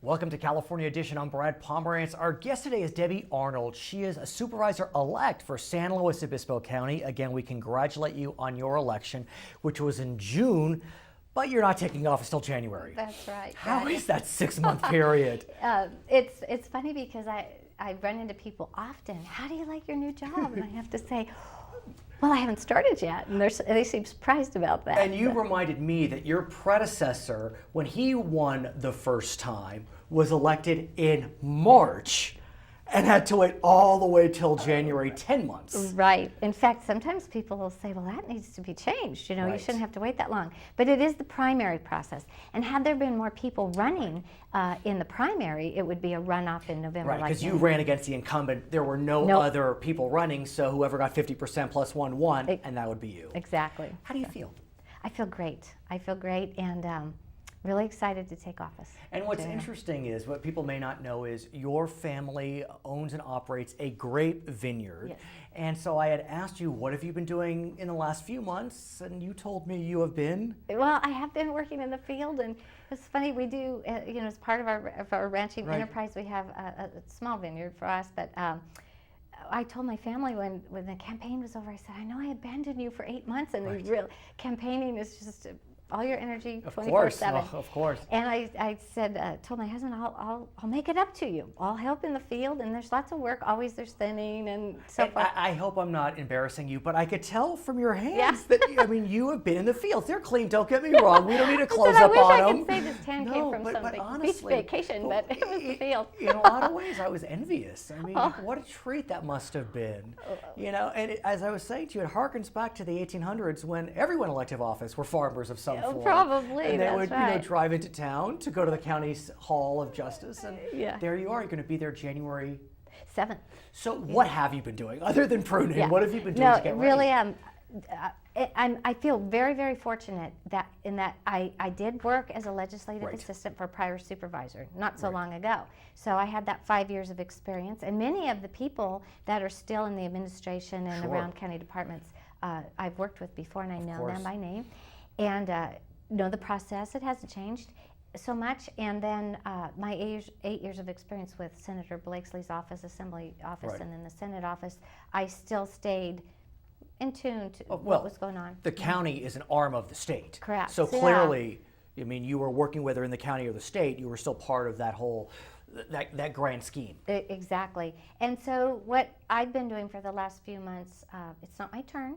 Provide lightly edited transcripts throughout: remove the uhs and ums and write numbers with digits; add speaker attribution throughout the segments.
Speaker 1: Welcome to California Edition. I'm Brad Pomerance. Our guest today is Debbie Arnold. She is a Supervisor-Elect for San Luis Obispo County. Again, we congratulate you on your election, which was in June, but you're not taking office till January.
Speaker 2: That's right.
Speaker 1: How is that 6-month period?
Speaker 2: It's funny because I run into people often. How do you like your new job? And I have to say, well, I haven't started yet, and they seem surprised about that.
Speaker 1: And you reminded me that your predecessor, when he won the first time, was elected in March and had to wait all the way till January, 10 months.
Speaker 2: Right. In fact, sometimes people will say, well, that needs to be changed. You know, you shouldn't have to wait that long. But it is the primary process. And had there been more people running in the primary, it would be a runoff in November.
Speaker 1: Right, because you ran against the incumbent. There were no other people running, so whoever got 50% plus one won, and that would be you.
Speaker 2: Exactly.
Speaker 1: How do you feel?
Speaker 2: I feel great. I feel great, and really excited to take office.
Speaker 1: And what's interesting is, what people may not know is, your family owns and operates a grape vineyard.
Speaker 2: Yes.
Speaker 1: And so I had asked you, what have you been doing in the last few months? And you told me you have been?
Speaker 2: Well, I have been working in the field, and it's funny, we do, you know, as part of our ranching enterprise, we have a small vineyard for us, but I told my family when the campaign was over, I said, I know I abandoned you for 8 months, and campaigning is just all your energy 24/7.
Speaker 1: Of course.
Speaker 2: And I said, told my husband, I'll make it up to you. I'll help in the field, and there's lots of work. Always there's thinning and so forth.
Speaker 1: I hope I'm not embarrassing you, but I could tell from your hands that, I mean, you have been in the fields. They're clean, don't get me wrong. We don't need to close up on them.
Speaker 2: I wish I could say this tan came from some beach vacation, but it was the field.
Speaker 1: In a lot of ways, I was envious. I mean, what a treat that must have been. You know, and as I was saying to you, it harkens back to the 1800s when everyone in elective office were farmers of some form.
Speaker 2: Probably,
Speaker 1: and they would,
Speaker 2: right.
Speaker 1: you know, drive into town to go to the county's Hall of Justice, and there you are. You're going to be there January
Speaker 2: 7th.
Speaker 1: So what have you been doing other than pruning? What have you been doing to get
Speaker 2: really,
Speaker 1: ready?
Speaker 2: I feel very, very fortunate that I did work as a legislative assistant for a prior supervisor not so long ago. So I had that 5 years of experience, and many of the people that are still in the administration and around county departments I've worked with before, and I know them by name, and know the process. It hasn't changed so much. And then my 8 years of experience with Senator Blakesley's office, Assembly office, and then the Senate office, I still stayed in tune to what was going on.
Speaker 1: The county is an arm of the state.
Speaker 2: Correct.
Speaker 1: So clearly, I mean, you were working whether in the county or the state, you were still part of that whole, that grand scheme.
Speaker 2: Exactly. And so what I've been doing for the last few months, it's not my turn,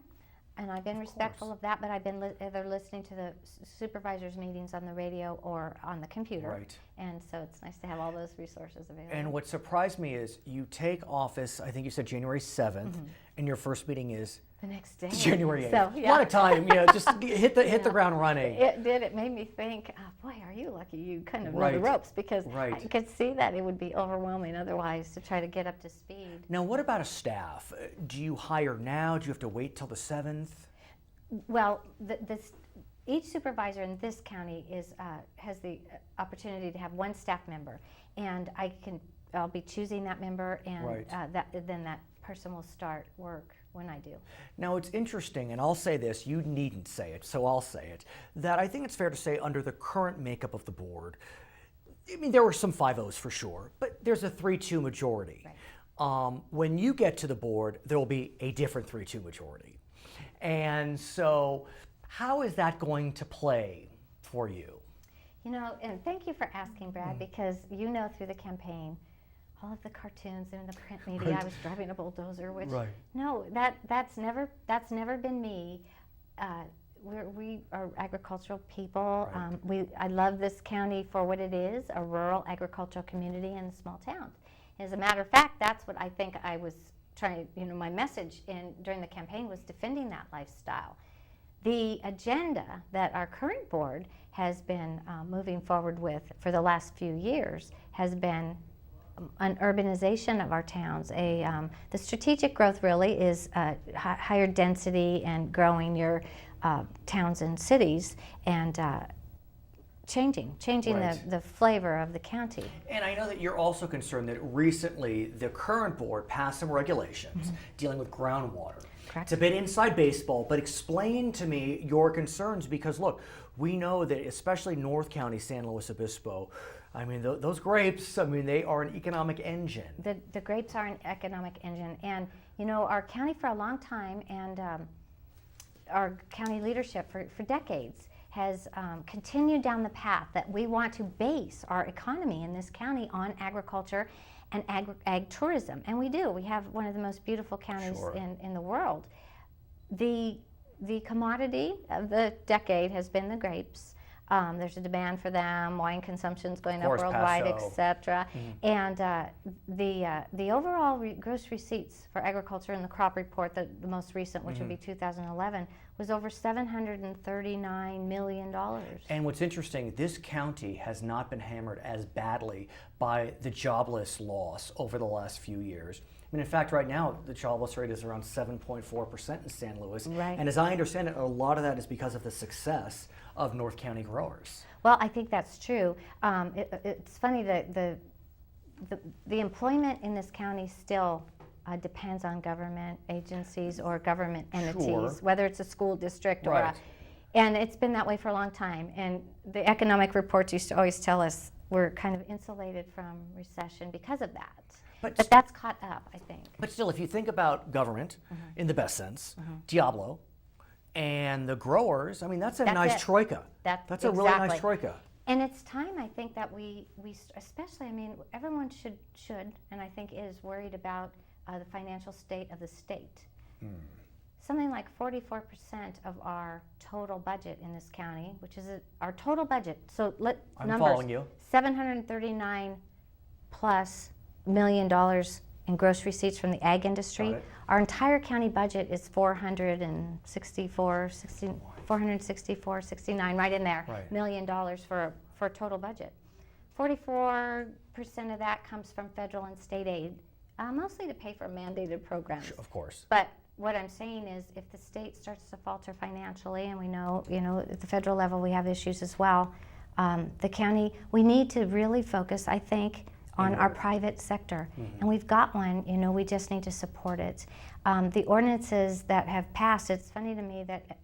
Speaker 2: and I've been respectful of that, but I've been either listening to the supervisors' meetings on the radio or on the computer.
Speaker 1: Right.
Speaker 2: And so it's nice to have all those resources available.
Speaker 1: And what surprised me is you take office, I think you said January 7th, and your first meeting is
Speaker 2: the next day.
Speaker 1: January 8th.
Speaker 2: So,
Speaker 1: A lot of time, you know, just hit the ground running.
Speaker 2: It did. It made me think, oh, boy, are you lucky you kind of know the ropes, because I could see that it would be overwhelming otherwise to try to get up to speed.
Speaker 1: Now, what about a staff? Do you hire now? Do you have to wait till the 7th?
Speaker 2: Well, each supervisor in this county has the opportunity to have one staff member, and I'll be choosing that member, and then that person will start work when I do.
Speaker 1: Now, it's interesting, and I'll say this, you needn't say it, so I'll say it, that I think it's fair to say under the current makeup of the board, I mean, there were some 5-0s for sure, but there's a 3-2 majority. Right. When you get to the board, there will be a different 3-2 majority. And so how is that going to play for you?
Speaker 2: You know, and thank you for asking, Brad, because you know through the campaign, all of the cartoons in the print media, I was driving a bulldozer, which, no, that's never been me. We are agricultural people. I love this county for what it is, a rural agricultural community in a small town. As a matter of fact, that's what I think I was trying, you know, my message during the campaign was defending that lifestyle. The agenda that our current board has been moving forward with for the last few years has been an urbanization of our towns. The strategic growth really is higher density and growing your towns and cities, and changing the flavor of the county.
Speaker 1: And I know that you're also concerned that recently the current board passed some regulations dealing with groundwater.
Speaker 2: Correct.
Speaker 1: It's a bit inside baseball, but explain to me your concerns, because look, we know that especially North County, San Luis Obispo, I mean, those grapes, I mean, they are an economic engine.
Speaker 2: The grapes are an economic engine. And, you know, our county for a long time, and our county leadership for decades has continued down the path that we want to base our economy in this county on agriculture and ag tourism. And we do. We have one of the most beautiful counties in the world. The commodity of the decade has been the grapes. There's a demand for them. Wine consumption's going up worldwide, etc. And the overall gross receipts for agriculture in the crop report, the most recent, which would be 2011, was over $739 million.
Speaker 1: And what's interesting, this county has not been hammered as badly by the jobless loss over the last few years. I mean, in fact, right now, the jobless rate is around 7.4% in San Luis.
Speaker 2: Right.
Speaker 1: And as I understand it, a lot of that is because of the success of North County growers.
Speaker 2: Well, I think that's true. It's funny that the employment in this county still depends on government agencies or government entities, whether it's a school district or and it's been that way for a long time. And the economic reports used to always tell us we're kind of insulated from recession because of that. But that's caught up, I think.
Speaker 1: But still, if you think about government in the best sense, Diablo, and the growers, I mean, that's a nice troika. That's a really nice troika.
Speaker 2: And it's time, I think, that we especially, I mean, everyone should, and I think is worried about the financial state of the state. Something like 44% of our total budget in this county, which is our total budget. So
Speaker 1: I'm following you.
Speaker 2: $739 plus $1 million in gross receipts from the ag industry. Our entire county budget is 469, right in there, $1 million for a total budget. 44% of that comes from federal and state aid, mostly to pay for mandated programs.
Speaker 1: Of course.
Speaker 2: But what I'm saying is, if the state starts to falter financially, and we know, at the federal level we have issues as well, the county, we need to really focus, I think, on our private sector. And we've got one, we just need to support it. The ordinances that have passed, it's funny to me that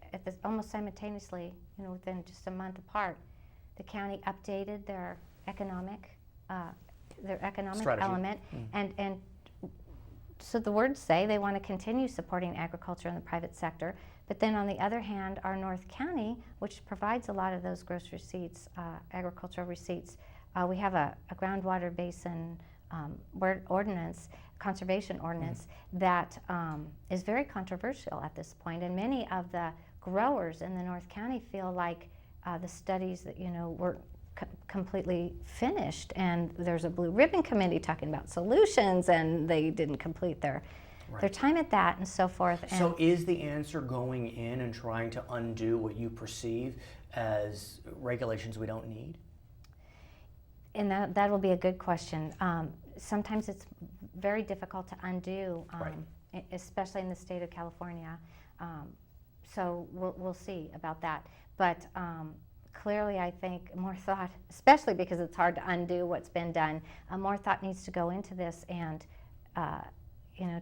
Speaker 2: almost simultaneously, within just a month apart, the county updated their economic
Speaker 1: strategy.
Speaker 2: Element. And so the words say they want to continue supporting agriculture in the private sector, but then on the other hand, our North County, which provides a lot of those gross receipts, agricultural receipts, we have a groundwater basin ordinance, conservation ordinance, that is very controversial at this point. And many of the growers in the North County feel like the studies that, were completely finished, and there's a blue ribbon committee talking about solutions, and they didn't complete their time at that and so forth. And
Speaker 1: so is the answer going in and trying to undo what you perceive as regulations we don't need?
Speaker 2: And that will be a good question. Sometimes it's very difficult to undo, especially in the state of California. So we'll see about that. But clearly, I think more thought, especially because it's hard to undo what's been done, more thought needs to go into this. And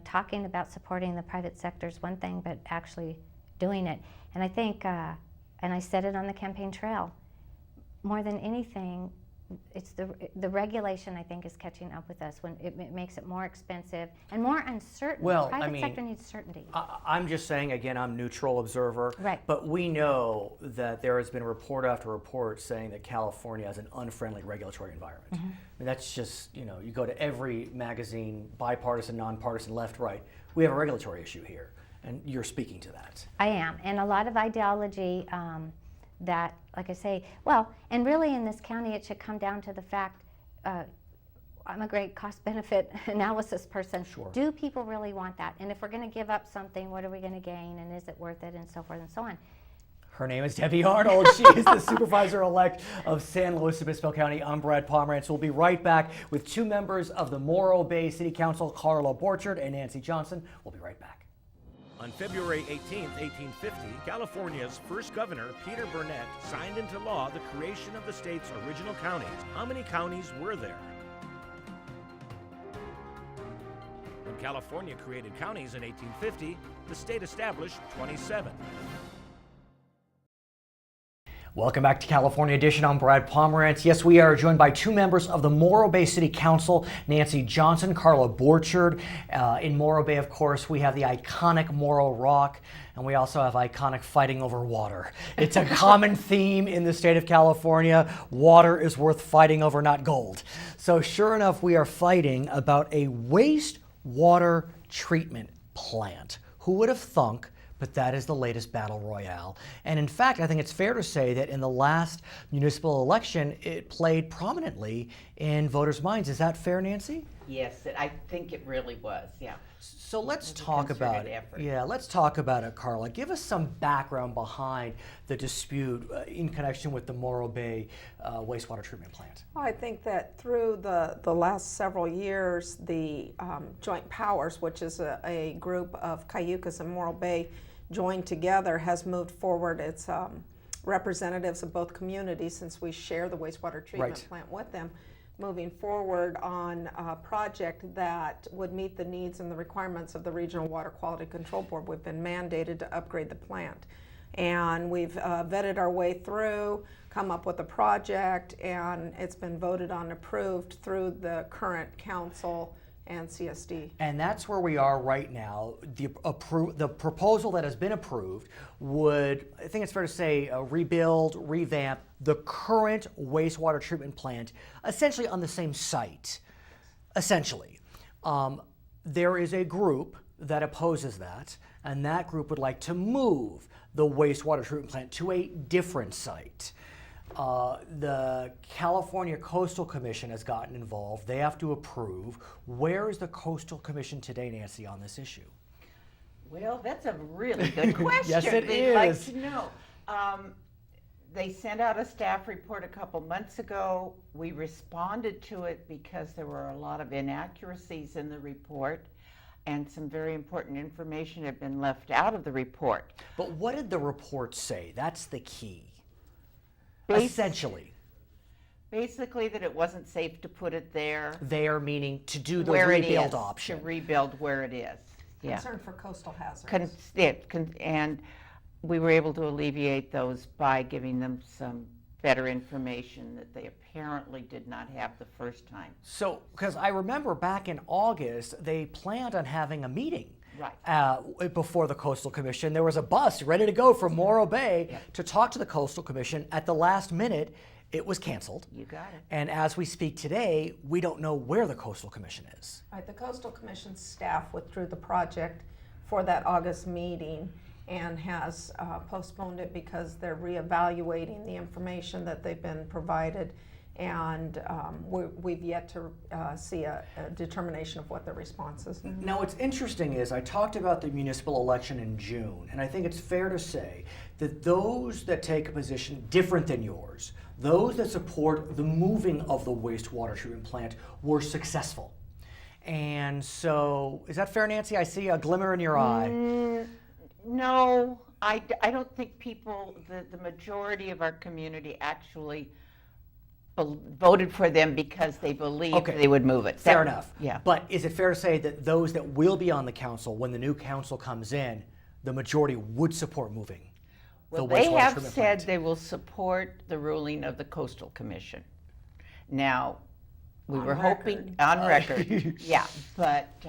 Speaker 2: talking about supporting the private sector is one thing, but actually doing it. And I think, and I said it on the campaign trail, more than anything, it's the regulation, I think, is catching up with us when it makes it more expensive and more uncertain.
Speaker 1: Well,
Speaker 2: the private sector needs certainty.
Speaker 1: I'm just saying, again, I'm neutral observer, but we know that there has been report after report saying that California has an unfriendly regulatory environment. I mean, that's just, you go to every magazine, bipartisan, nonpartisan, left, right. We have a regulatory issue here, and you're speaking to that. I
Speaker 2: am, and a lot of ideology that, like I say, and really in this county it should come down to the fact, I'm a great cost-benefit analysis person. Do people really want that? And if we're going to give up something, what are we going to gain, and is it worth it, and so forth and so on.
Speaker 1: Her name is Debbie Arnold. She is the Supervisor-Elect of San Luis Obispo County. I'm Brad Pomerance. We'll be right back with two members of the Morro Bay City Council, Carla Borchard and Nancy Johnson. We'll be right back.
Speaker 3: On February 18, 1850, California's first governor, Peter Burnett, signed into law the creation of the state's original counties. How many counties were there? When California created counties in 1850, the state established 27.
Speaker 1: Welcome back to California Edition. I'm Brad Pomerance. Yes, we are joined by two members of the Morro Bay City Council, Nancy Johnson, Carla Borchard. In Morro Bay, of course, we have the iconic Morro Rock, and we also have iconic fighting over water. It's a common theme in the state of California. Water is worth fighting over, not gold. So sure enough, we are fighting about a wastewater treatment plant. Who would have thunk? But that is the latest battle royale. And in fact, I think it's fair to say that in the last municipal election, it played prominently in voters' minds. Is that fair, Nancy?
Speaker 4: Yes, I think it really was, yeah.
Speaker 1: So let's talk about it. Yeah, let's talk about it, Carla. Give us some background behind the dispute in connection with the Morro Bay wastewater treatment plant.
Speaker 5: Well, I think that through the last several years, the Joint Powers, which is a group of Cayucas and Morro Bay joined together, has moved forward its representatives of both communities, since we share the wastewater treatment plant with them, moving forward on a project that would meet the needs and the requirements of the Regional Water Quality Control Board. We've been mandated to upgrade the plant. And we've vetted our way through, come up with a project, and it's been voted on, approved through the current council and CSD.
Speaker 1: And that's where we are right now. The proposal that has been approved would, I think it's fair to say, rebuild, revamp the current wastewater treatment plant, essentially on the same site. Essentially. There is a group that opposes that, and that group would like to move the wastewater treatment plant to a different site. The California Coastal Commission has gotten involved. They have to approve. Where is the Coastal Commission today, Nancy, on this issue?
Speaker 4: Well, that's a really good question.
Speaker 1: Yes, it
Speaker 4: They'd
Speaker 1: is.
Speaker 4: like to know. They sent out a staff report a couple months ago. We responded to it because there were a lot of inaccuracies in the report, and some very important information had been left out of the report.
Speaker 1: But what did the report say? That's the key.
Speaker 4: Essentially, that it wasn't safe to put it there.
Speaker 1: There meaning to do the
Speaker 4: where
Speaker 1: rebuild
Speaker 4: it is,
Speaker 1: option.
Speaker 4: To rebuild where it is. Yeah.
Speaker 5: Concern for coastal hazards.
Speaker 4: And we were able to alleviate those by giving them some better information that they apparently did not have the first time.
Speaker 1: So, because I remember back in August, they planned on having a meeting.
Speaker 4: Right.
Speaker 1: Before the Coastal Commission. There was a bus ready to go from Morro Bay to talk to the Coastal Commission. At the last minute, it was canceled.
Speaker 4: You got it.
Speaker 1: And as we speak today, we don't know where the Coastal Commission is.
Speaker 5: Right, the Coastal Commission staff withdrew the project for that August meeting and has postponed it because they're reevaluating the information that they've been provided, and we've yet to see a determination of what the response is.
Speaker 1: Now, what's interesting is I talked about the municipal election in June, and I think it's fair to say that those that take a position different than yours, those that support the moving of the wastewater treatment plant, were successful. And so, is that fair, Nancy? I see a glimmer in your eye.
Speaker 4: No, I don't think people, the majority of our community actually voted for them because they believed they would move it.
Speaker 1: Fair enough.
Speaker 4: Yeah.
Speaker 1: But is it fair to say that those that will be on the council, when the new council comes in, the majority would support moving
Speaker 4: Well,
Speaker 1: the
Speaker 4: they
Speaker 1: wastewater
Speaker 4: have
Speaker 1: treatment
Speaker 4: said
Speaker 1: plant?
Speaker 4: they will support the ruling of the Coastal Commission. Now, we were hoping, on record, yeah, but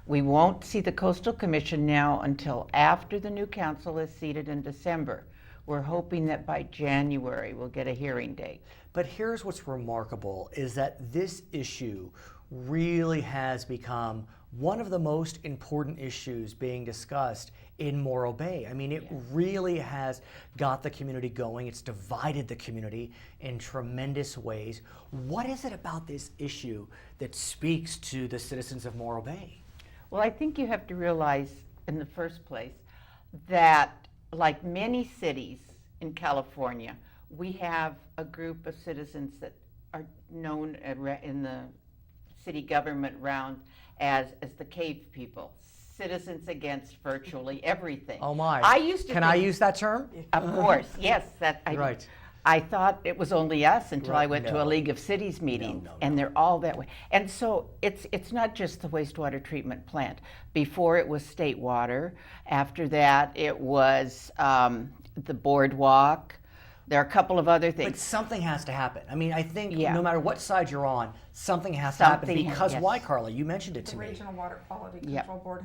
Speaker 4: we won't see the Coastal Commission now until after the new council is seated in December. We're hoping that by January we'll get a hearing date.
Speaker 1: But here's what's remarkable is that this issue really has become one of the most important issues being discussed in Morro Bay. I mean, it really has got the community going. It's divided the community in tremendous ways. What is it about this issue that speaks to the citizens of Morro Bay?
Speaker 4: Well, I think you have to realize in the first place that, like many cities in California, we have a group of citizens that are known in the city government round as the cave people, citizens against virtually everything.
Speaker 1: Oh my!
Speaker 4: I used to.
Speaker 1: Can I use that term?
Speaker 4: Of course, yes.
Speaker 1: Right.
Speaker 4: I thought it was only us until I went to a League of Cities meeting, and they're all that way. And so it's not just the wastewater treatment plant. Before it was state water. After that, it was the boardwalk. There are a couple of other
Speaker 1: But
Speaker 4: things.
Speaker 1: something has to happen. I mean, I think
Speaker 4: Yeah.
Speaker 1: no matter what side you're on, something has to happen.
Speaker 4: Something,
Speaker 1: Because
Speaker 4: yes.
Speaker 1: why, Carla? You mentioned it to
Speaker 5: The
Speaker 1: me.
Speaker 5: Regional Water Quality
Speaker 4: Yep.
Speaker 5: Control Board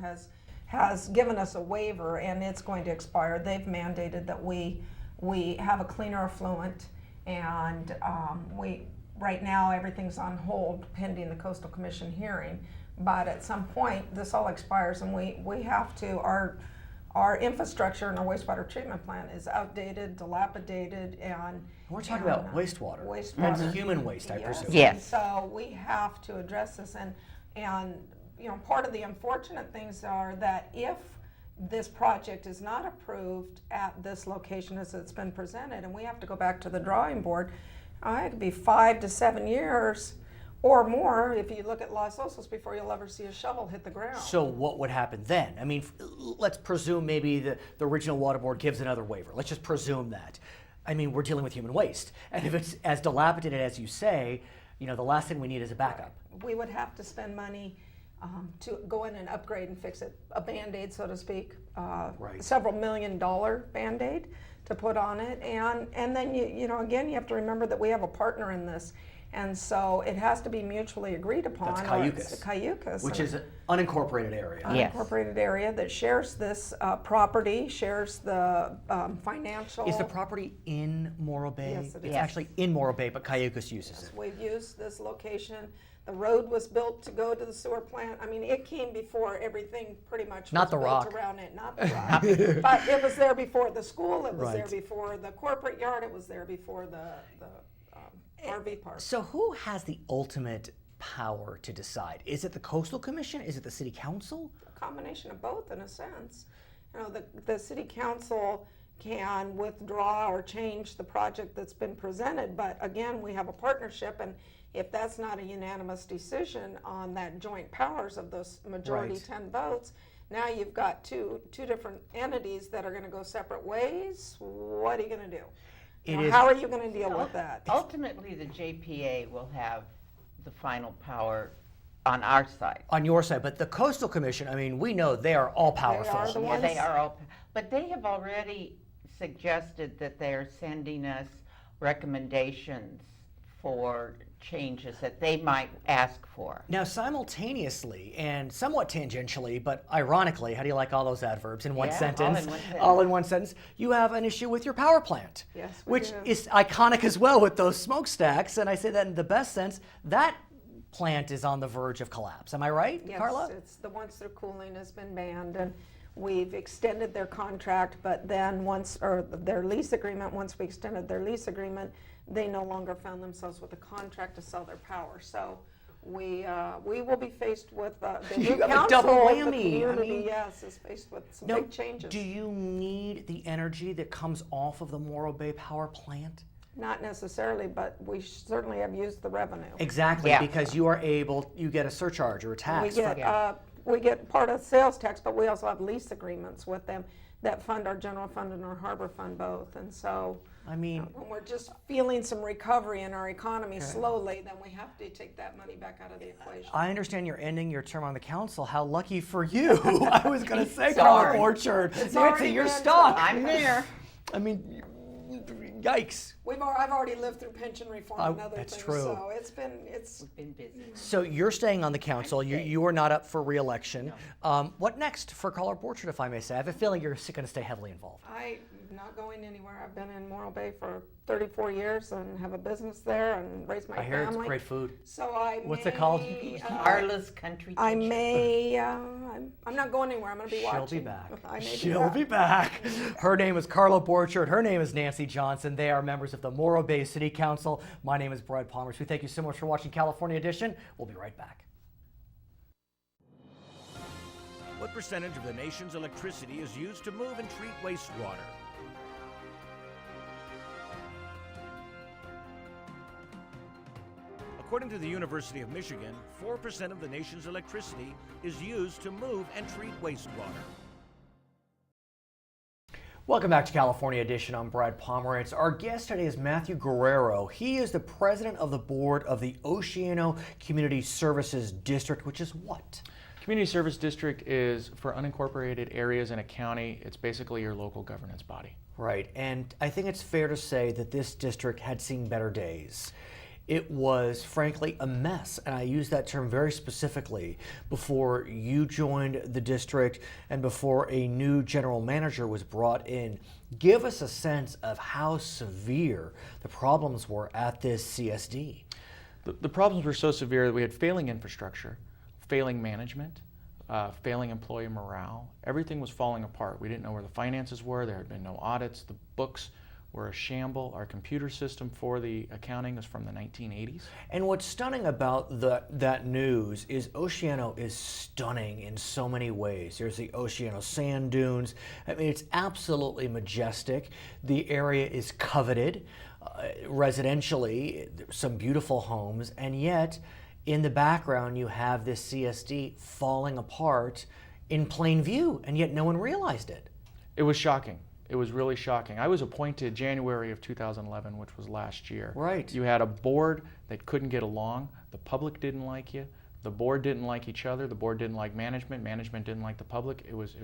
Speaker 5: has given us a waiver, and it's going to expire. They've mandated that we have a cleaner effluent, and right now everything's on hold pending the Coastal Commission hearing. But at some point, this all expires, and we have to, our infrastructure and our wastewater treatment plant is outdated, dilapidated, and
Speaker 1: We're talking about wastewater.
Speaker 5: Wastewater.
Speaker 1: That's human waste, I presume.
Speaker 4: Yes.
Speaker 5: So we have to address this, and you know, part of the unfortunate things are that if this project is not approved at this location as it's been presented, and we have to go back to the drawing board, it could be 5 to 7 years or more if you look at Los Osos before you'll ever see a shovel hit the ground.
Speaker 1: So what would happen then? I mean, let's presume maybe the Regional Water Board gives another waiver. Let's just presume that. I mean, we're dealing with human waste. And if it's as dilapidated as you say, you know, the last thing we need is a backup.
Speaker 5: We would have to spend money to go in and upgrade and fix it, a Band-Aid, so to speak,
Speaker 1: Right.
Speaker 5: several $1 million Band-Aid to put on it. And then, you know, again, you have to remember that we have a partner in this. And so it has to be mutually agreed upon.
Speaker 1: That's
Speaker 5: or it's
Speaker 1: Cayucas.
Speaker 5: Cayucas.
Speaker 1: Which is an unincorporated area.
Speaker 4: Yes.
Speaker 5: Unincorporated area that shares this property, shares the financial.
Speaker 1: Is the property in Morro Bay?
Speaker 5: Yes, it
Speaker 1: It's
Speaker 5: is.
Speaker 1: actually in Morro Bay, but Cayucas uses it.
Speaker 5: We've used this location. The road was built to go to the sewer plant. I mean, it came before everything pretty much
Speaker 1: Not
Speaker 5: was
Speaker 1: the
Speaker 5: built
Speaker 1: rock.
Speaker 5: around it. Not the rock. But it was there before the school. It was there
Speaker 1: Right.
Speaker 5: before the corporate yard. It was there before the RV park.
Speaker 1: So who has the ultimate power to decide? Is it the Coastal Commission? Is it the City Council?
Speaker 5: A combination of both, in a sense. You know, the city council can withdraw or change the project that's been presented, but again, we have a partnership, and if that's not a unanimous decision on that joint powers of those majority
Speaker 1: Right.
Speaker 5: 10 votes, now you've got two different entities that are going to go separate ways. What are you going to do?
Speaker 1: It
Speaker 5: You know,
Speaker 1: is-
Speaker 5: how are you going to deal with that?
Speaker 4: Ultimately, the JPA will have the final power on our side.
Speaker 1: On your side, but the Coastal Commission, I mean, we know they are all powerful.
Speaker 5: the
Speaker 4: Yeah,
Speaker 5: ones-
Speaker 4: they are all, but they have already suggested that they are sending us recommendations for changes that they might ask for.
Speaker 1: Now, simultaneously and somewhat tangentially, but ironically, how do you like all those adverbs in one
Speaker 4: Yeah, all
Speaker 1: sentence?
Speaker 4: in one sentence.
Speaker 1: All in one sentence. You have an issue with your power plant,
Speaker 5: Yes, we
Speaker 1: which
Speaker 5: do.
Speaker 1: is iconic as well with those smokestacks. And I say that in the best sense. That plant is on the verge of collapse. Am I right,
Speaker 5: Yes,
Speaker 1: Carla?
Speaker 5: it's the once they're cooling has been banned, and we've extended their contract, but then their lease agreement, once we extended their lease agreement, they no longer found themselves with a contract to sell their power. So we will be faced with the
Speaker 1: You
Speaker 5: new
Speaker 1: have a
Speaker 5: council,
Speaker 1: double
Speaker 5: the
Speaker 1: whammy. I
Speaker 5: community,
Speaker 1: mean-
Speaker 5: yes, is faced with some
Speaker 1: Now,
Speaker 5: big changes.
Speaker 1: do you need the energy that comes off of the Morro Bay power plant?
Speaker 5: Not necessarily, but we certainly have used the revenue.
Speaker 1: Exactly,
Speaker 4: Yeah.
Speaker 1: because you get a surcharge or a tax.
Speaker 5: We get part of sales tax, but we also have lease agreements with them that fund our general fund and our harbor fund both. And so
Speaker 1: I mean,
Speaker 5: when we're just feeling some recovery in our economy slowly, then we have to take that money back out of the equation.
Speaker 1: I understand you're ending your term on the council. How lucky for you. I was going to say,
Speaker 4: Sorry.
Speaker 1: Carla Borchard, Nancy,
Speaker 5: already
Speaker 1: you're
Speaker 5: been
Speaker 1: stuck.
Speaker 4: I'm there.
Speaker 1: I mean, yikes.
Speaker 5: I've already lived through pension reform and other
Speaker 1: that's
Speaker 5: things,
Speaker 1: true.
Speaker 5: so it's
Speaker 4: Been busy.
Speaker 1: So you're staying on the council. You are not up for re-election. What next for Carla Borchard, if I may say? I have a feeling you're going to stay heavily involved.
Speaker 5: I'm not going anywhere. I've been in Morro Bay for 34 years and have a business there and raised my
Speaker 1: I hear
Speaker 5: family.
Speaker 1: it's great food.
Speaker 5: So I
Speaker 1: What's
Speaker 5: may,
Speaker 1: it called?
Speaker 4: Carla's Country
Speaker 5: I
Speaker 4: Kitchen.
Speaker 5: may, I'm not going anywhere. I'm going to be
Speaker 1: She'll
Speaker 5: watching.
Speaker 1: be back.
Speaker 5: I may
Speaker 1: She'll be back. Her name is Carla Borchard. Her name is Nancy Johnson. They are members of the Morro Bay City Council. My name is Brad Pomerance. We thank you so much for watching California Edition. We'll be right back.
Speaker 3: What percentage of the nation's electricity is used to move and treat wastewater? According to the University of Michigan, 4% of the nation's electricity is used to move and treat wastewater.
Speaker 1: Welcome back to California Edition. I'm Brad Pomerance. Our guest today is Matthew Guerrero. He is the president of the board of the Oceano Community Services District, which is what?
Speaker 6: Community Service District is for unincorporated areas in a county. It's basically your local governance body.
Speaker 1: Right, and I think it's fair to say that this district had seen better days. It was frankly a mess, and I use that term very specifically, before you joined the district and before a new general manager was brought in. Give us a sense of how severe the problems were at this CSD.
Speaker 6: The problems were so severe that we had failing infrastructure, failing management, failing employee morale. Everything was falling apart. We didn't know where the finances were. There had been no audits. The books were a shamble. Our computer system for the accounting was from the 1980s.
Speaker 1: And what's stunning about that news is Oceano is stunning in so many ways. There's the Oceano sand dunes. I mean, it's absolutely majestic. The area is coveted residentially, some beautiful homes, and yet in the background you have this CSD falling apart in plain view, and yet no one realized it.
Speaker 6: It was shocking. It was really shocking. I was appointed January of 2011, which was last year.
Speaker 1: Right.
Speaker 6: You had a board that couldn't get along. The public didn't like you. The board didn't like each other. The board didn't like management. Management didn't like the public. It was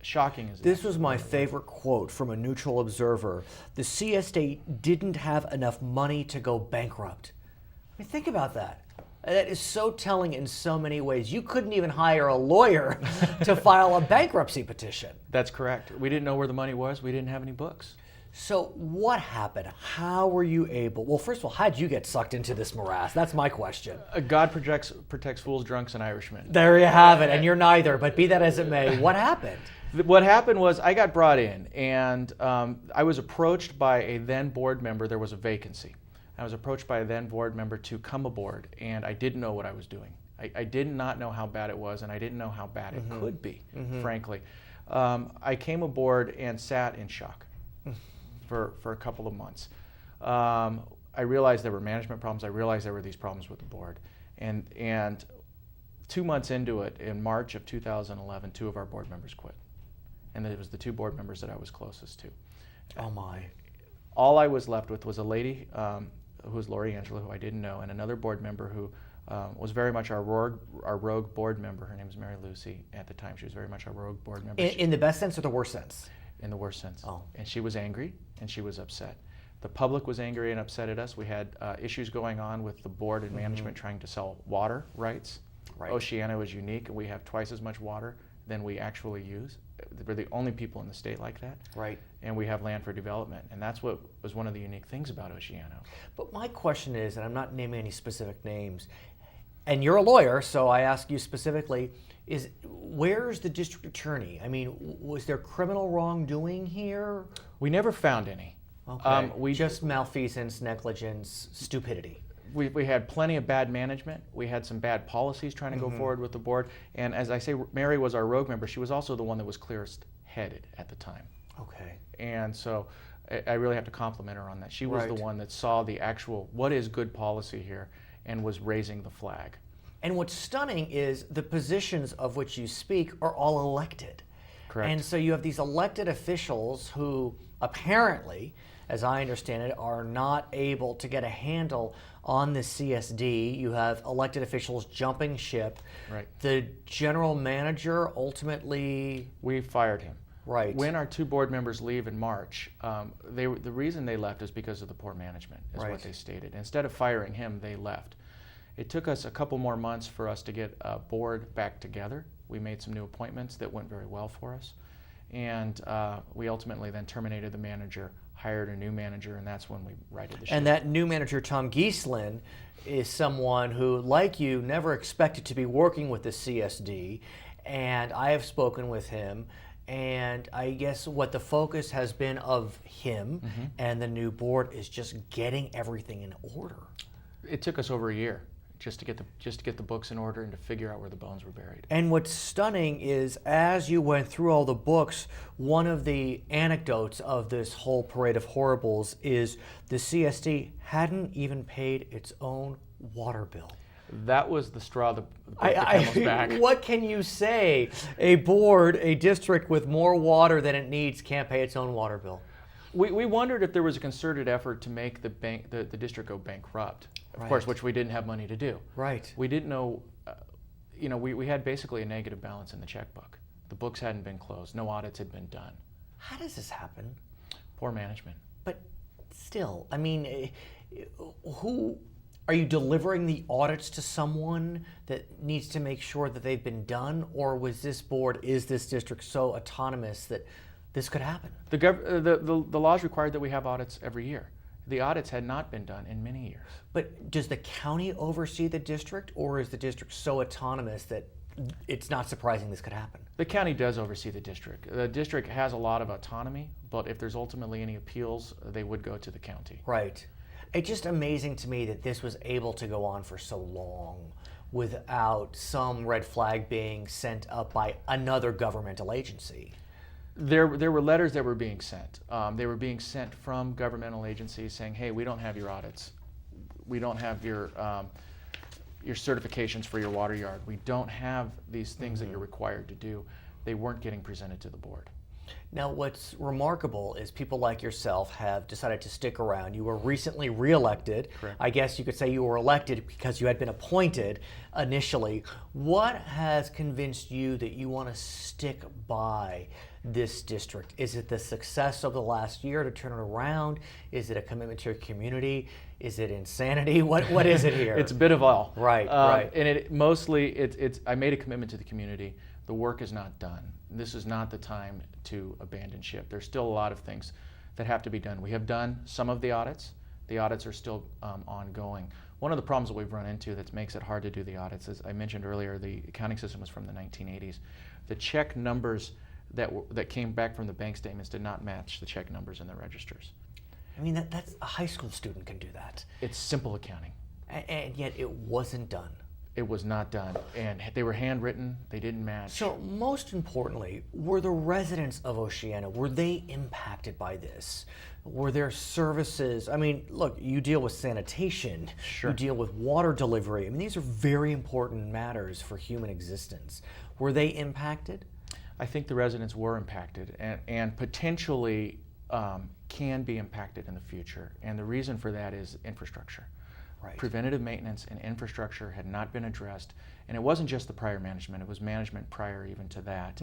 Speaker 6: shocking.
Speaker 1: This was my favorite quote from a neutral observer. The CSD didn't have enough money to go bankrupt. I mean, think about that. That is so telling in so many ways. You couldn't even hire a lawyer to file a bankruptcy petition.
Speaker 6: That's correct. We didn't know where the money was. We didn't have any books.
Speaker 1: So what happened? How were you able? Well, first of all, how did you get sucked into this morass? That's my question.
Speaker 6: God protects fools, drunks, and Irishmen.
Speaker 1: There you have it, and you're neither, but be that as it may, what happened?
Speaker 6: What happened was I got brought in, and I was approached by a then board member. There was a vacancy. I was approached by a then board member to come aboard, and I didn't know what I was doing. I did not know how bad it was, and I didn't know how bad it could be, frankly. I came aboard and sat in shock for a couple of months. I realized there were management problems. I realized there were these problems with the board. And 2 months into it, in March of 2011, 2 of our board members quit. And it was the 2 board members that I was closest to.
Speaker 1: Oh my.
Speaker 6: All I was left with was a lady who was Lori Angela, who I didn't know, and another board member who was very much our rogue board member. Her name was Mary Lucy at the time. She was very much our rogue board member.
Speaker 1: In the best sense or the worst sense?
Speaker 6: In the worst sense.
Speaker 1: Oh.
Speaker 6: And she was angry, and she was upset. The public was angry and upset at us. We had issues going on with the board and management trying to sell water rights.
Speaker 1: Right.
Speaker 6: Oceano is unique, and we have twice as much water than we actually use. We're the only people in the state like that.
Speaker 1: Right.
Speaker 6: And we have land for development, and that's what was one of the unique things about Oceano.
Speaker 1: But my question is, and I'm not naming any specific names, and you're a lawyer, so I ask you specifically, is where's the district attorney? I mean, was there criminal wrongdoing here?
Speaker 6: We never found any.
Speaker 1: Okay. We just malfeasance, negligence, stupidity.
Speaker 6: We had plenty of bad management. We had some bad policies trying to go forward with the board. And as I say, Mary was our rogue member. She was also the one that was clearest headed at the time.
Speaker 1: Okay.
Speaker 6: And so I really have to compliment her on that. She was the one that saw the actual, what is good policy here, and was raising the flag.
Speaker 1: And what's stunning is the positions of which you speak are all elected.
Speaker 6: Correct.
Speaker 1: And so you have these elected officials who apparently, as I understand it, are not able to get a handle on the CSD. You have elected officials jumping ship.
Speaker 6: Right.
Speaker 1: The general manager ultimately...
Speaker 6: We fired him.
Speaker 1: Right.
Speaker 6: When our 2 board members leave in March, the reason they left is because of the poor management, is what they stated. Instead of firing him, they left. It took us a couple more months for us to get a board back together. We made some new appointments that went very well for us. And we ultimately then terminated the manager, hired a new manager, and that's when we righted the ship.
Speaker 1: And that new manager, Tom Gieslin, is someone who, like you, never expected to be working with the CSD. And I have spoken with him. And I guess what the focus has been of him and the new board is just getting everything in order.
Speaker 6: It took us over a year just to get the books in order and to figure out where the bones were buried.
Speaker 1: And what's stunning is, as you went through all the books, one of the anecdotes of this whole parade of horribles is the CSD hadn't even paid its own water bill.
Speaker 6: That was the straw that broke the camel's back.
Speaker 1: What can you say? A board, a district with more water than it needs can't pay its own water bill.
Speaker 6: We wondered if there was a concerted effort to make the district go bankrupt, of course, which we didn't have money to do.
Speaker 1: Right.
Speaker 6: We didn't know, we had basically a negative balance in the checkbook. The books hadn't been closed. No audits had been done.
Speaker 1: How does this happen?
Speaker 6: Poor management.
Speaker 1: But still, I mean, who are you delivering the audits to? Someone that needs to make sure that they've been done, or was this board, is this district so autonomous that this could happen?
Speaker 6: The laws required that we have audits every year. The audits had not been done in many years.
Speaker 1: But does the county oversee the district, or is the district so autonomous that it's not surprising this could happen?
Speaker 6: The county does oversee the district. The district has a lot of autonomy, but if there's ultimately any appeals, they would go to the county.
Speaker 1: Right. It's just amazing to me that this was able to go on for so long without some red flag being sent up by another governmental agency.
Speaker 6: There were letters that were being sent. They were being sent from governmental agencies saying, hey, we don't have your audits. We don't have your certifications for your water yard. We don't have these things that you're required to do. They weren't getting presented to the board.
Speaker 1: Now, what's remarkable is people like yourself have decided to stick around. You were recently reelected.
Speaker 6: Correct.
Speaker 1: I guess you could say you were elected because you had been appointed initially. What has convinced you that you want to stick by this district? Is it the success of the last year to turn it around? Is it a commitment to your community? Is it insanity? What is it here?
Speaker 6: It's a bit of all.
Speaker 1: Right, right.
Speaker 6: And it mostly, I made a commitment to the community. The work is not done. This is not the time to abandon ship. There's still a lot of things that have to be done. We have done some of the audits. The audits are still ongoing. One of the problems that we've run into that makes it hard to do the audits, as I mentioned earlier, the accounting system was from the 1980s. The check numbers that came back from the bank statements did not match the check numbers in the registers.
Speaker 1: I mean, that's a high school student can do that.
Speaker 6: It's simple accounting.
Speaker 1: And yet it wasn't done.
Speaker 6: It was not done, and they were handwritten, they didn't match.
Speaker 1: So most importantly, were the residents of Oceano, were they impacted by this? Were there services? I mean, look, you deal with sanitation,
Speaker 6: Sure.
Speaker 1: You deal with water delivery. I mean, these are very important matters for human existence. Were they impacted?
Speaker 6: I think the residents were impacted and potentially can be impacted in the future, and the reason for that is infrastructure.
Speaker 1: Right.
Speaker 6: Preventative maintenance and infrastructure had not been addressed, and it wasn't just the prior management, it was management prior even to that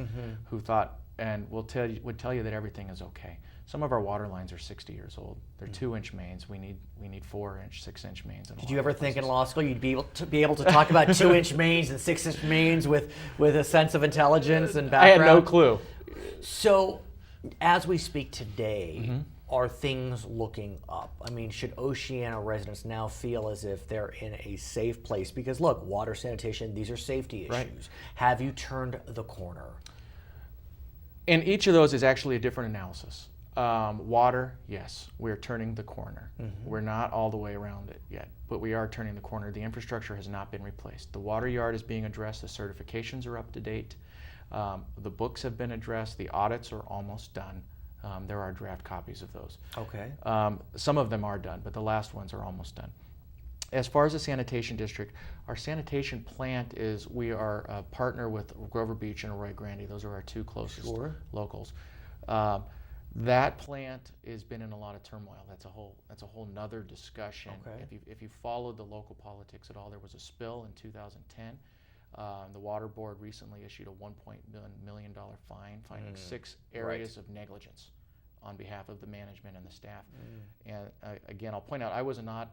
Speaker 6: who thought and would tell you that everything is okay. Some of our water lines are 60 years old. They're 2-inch mains. We need 4-inch, 6-inch mains.
Speaker 1: Did you ever think in law school you'd be able to talk about 2-inch mains and 6-inch mains with a sense of intelligence and background?
Speaker 6: I had no clue.
Speaker 1: So, as we speak today, are things looking up? I mean, should Oceano residents now feel as if they're in a safe place? Because look, water, sanitation, these are safety issues.
Speaker 6: Right.
Speaker 1: Have you turned the corner?
Speaker 6: And each of those is actually a different analysis. Water, yes, we're turning the corner. We're not all the way around it yet, but we are turning the corner. The infrastructure has not been replaced. The water yard is being addressed. The certifications are up to date. The books have been addressed. The audits are almost done. There are draft copies of those.
Speaker 1: Okay.
Speaker 6: Some of them are done, but the last ones are almost done. As far as the sanitation district, our sanitation plant is, we are a partner with Grover Beach and Arroyo Grande. Those are our two closest locals. That plant has been in a lot of turmoil. That's a whole nother discussion.
Speaker 1: Okay.
Speaker 6: If you followed the local politics at all, there was a spill in 2010. The water board recently issued a $1.1 million fine, finding 6 areas of negligence on behalf of the management and the staff. And again, I'll point out, I was not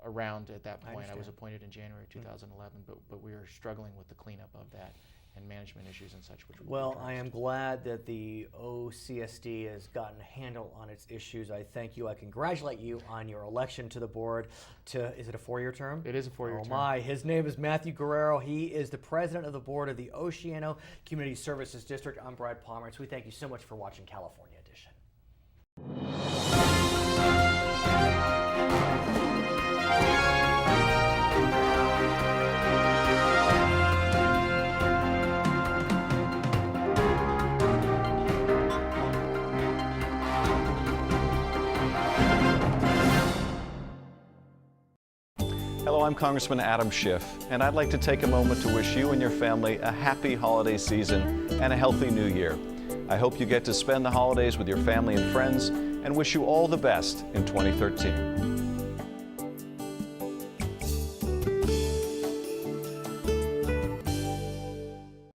Speaker 6: around at that point. I was appointed in January 2011, but we are struggling with the cleanup of that and management issues and such.
Speaker 1: Well, I am glad that the OCSD has gotten a handle on its issues. I thank you. I congratulate you on your election to the board. Is it a 4-year term?
Speaker 6: It is a 4-year term.
Speaker 1: Oh my, his name is Matthew Guerrero. He is the president of the board of the Oceano Community Services District. I'm Brad Pomerance. We thank you so much for watching California Edition.
Speaker 7: Hello, I'm Congressman Adam Schiff, and I'd like to take a moment to wish you and your family a happy holiday season and a healthy new year. I hope you get to spend the holidays with your family and friends, and wish you all the best in 2013.